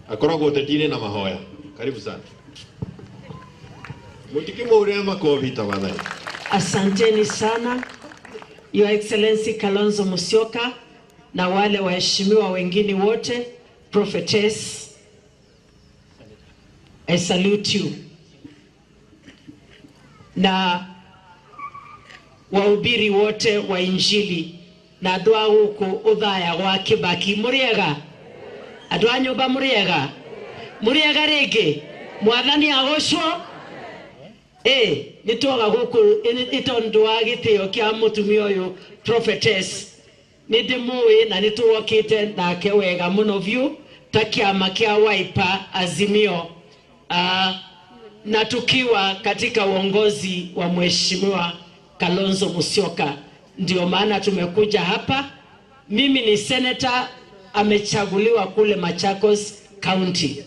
Akoragwo tetine na mahoya. Karibu sana. Mutikimo ule makofi tafadhali. Asanteni sana Your Excellency Kalonzo Musyoka na wale waheshimiwa wengine wote. Prophetess, I salute you. Na wahubiri wote wa Injili na andũ a gũkũ ũthaya wa Kibaki mũrĩega, andũ a nyũmba mũrĩega rĩngĩ, mwathani agocwo. Nĩtwoga gũkũ ĩtondũ wa gĩtĩo kĩa mũtumia ũyũ Prophetess, nĩndĩmũĩ na nĩtũwokĩte nake wega mũno biũ ta kĩama kĩa Wiper Azimio, na tukiwa katika uongozi wa Mheshimiwa Kalonzo Musyoka. Ndio maana tumekuja hapa. Mimi ni senator amechaguliwa kule Machakos County,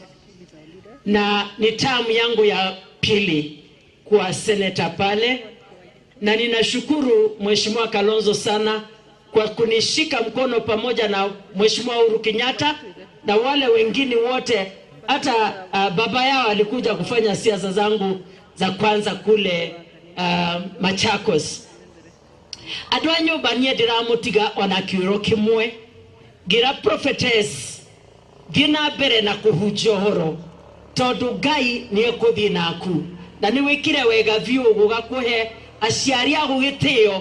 na ni term yangu ya pili kuwa senator pale, na ninashukuru Mheshimiwa Kalonzo sana kwa kunishika mkono pamoja na Mheshimiwa Uhuru Kenyatta na wale wengine wote. Hata baba yao alikuja kufanya siasa zangu za kwanza kule Machakos. Andũ a nyũmba niĩ ndĩramũtiga ona kĩũro kĩmwe, ngira Prophetess thiĩ na mbere na kũhunjia ũhoro, tondũ Ngai nĩ ekũthiĩ naku, na nĩ wĩkire wega biũ gũgakũhe aciari a gũgĩtĩo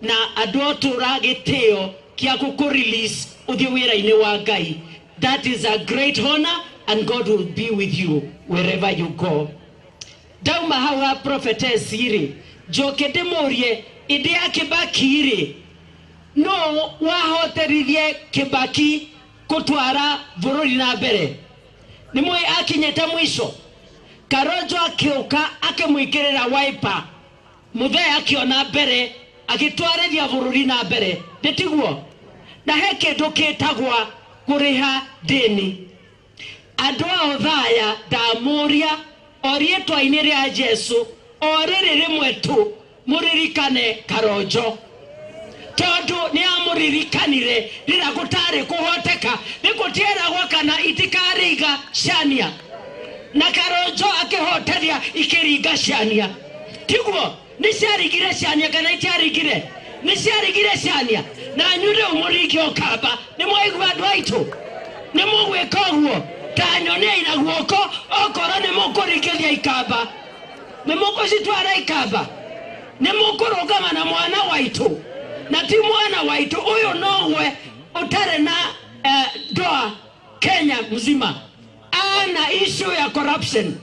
na andũ otũra gĩtĩo kĩa gũkũ-release ũthiĩ wĩra-inĩ wa Ngai. That is a great honor, and God will be with you wherever you go. Dauma hawa Prophetess iri njoke ndĩmũrie ĩndĩ ya Kibaki iri no wahoterithie Kibaki gũtwara bũrũri na mbere. Nĩmũĩ akinyĩte mwisho, Kalonzo akĩũka akĩmũingĩrĩra Wiper, Muthee akĩona mbere agĩtwarithia bũrũri na mbere, ndĩtiguo. Na he kĩndũ kĩtagwa kũrĩha deni. Andũ a ũthaya ndamũria o rĩĩtwa-inĩ rĩa Jesu o rĩrĩ rĩmwe tu mũririkane Kalonzo, tondũ nĩ amũririkanire rĩrĩa gũtarĩ kũhoteka, nĩ gũtieragwo kana itikariga ciania, na Kalonzo akĩhoteria ikĩringa ciania, tiguo. Nĩ ciarigire ciania kana itiarigire? Nĩ ciarigire ciania, na nyude ũmũringi ũkamba. Nĩ mwaigua andũ aitũ? Nĩ mũgwĩka ũguo? Ta nyonei na guoko okorwo nĩ mũkũringithia ikamba, nĩ mũkũcitwara ikamba, nĩ mũkũrũgama na mwana waitũ, na ti mwana waitũ ũyũ nowe ũtarĩ na ndoa Kenya mzima. Ana issue ya corruption,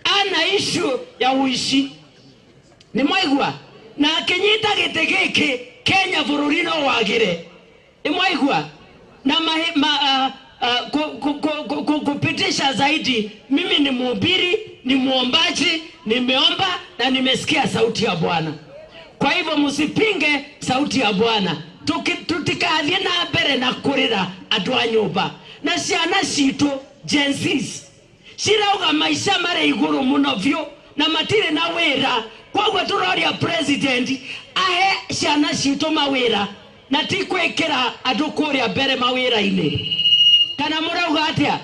ana issue ya uishi. Nĩ mwaigua? Na akĩnyita gĩtĩ gĩkĩ Kenya bũrũri no wagĩre. Nĩ mwaigua? Na kupitisha zaidi, mimi ni mhubiri, ni muombaji, nimeomba na nimesikia sauti ya Bwana. Kwa hivyo msipinge sauti ya Bwana. Tutikathiĩ na mbere na kũrĩra andũ a nyũmba na ciana citũ Gen Zs cirauga maica marĩ igũrũ mũno biũ na matirĩ na wĩra. Koguo tũroria president ahe ciana citũ mawĩra na ti gwĩkĩra andũ kũrĩa mbere mawĩra-inĩ. Kana mũrauga atĩa?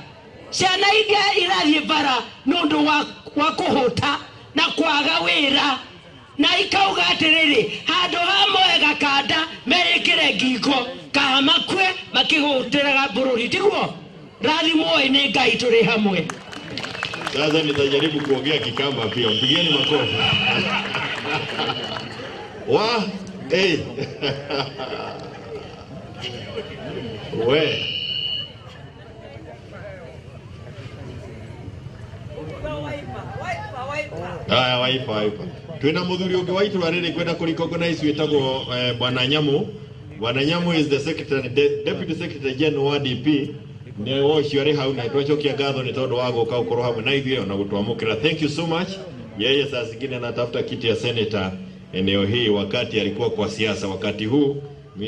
Ciana iria irathiĩ bara nũndũ wa kũhũta na kwaga wĩra, na ikauga atĩrĩrĩ, handũ hamwe gakanda merĩkĩre ngingo kamakue makĩhũtĩraga bũrũri, tiguo? Rathimwo nĩ Ngai tũrĩ hamwe. Sasa nitajaribu kuongea Kikamba pia. Mpigieni makofi. We. Wiper. Twina muthuri ungi wa itura riri kwenda kurecognize wetagwo Bwana Nyamu. Bwana Nyamu is the secretary, deputy secretary general wa DP. Ni wocio ari hau na twacokia ngatho ni tondu wa guka ukorwo hamwe na ithuĩ ona gũtwamũkĩra. Thank you so much. Yeye saa zingine anatafuta kiti ya senator eneo hii wakati alikuwa kwa siasa. Wakati huu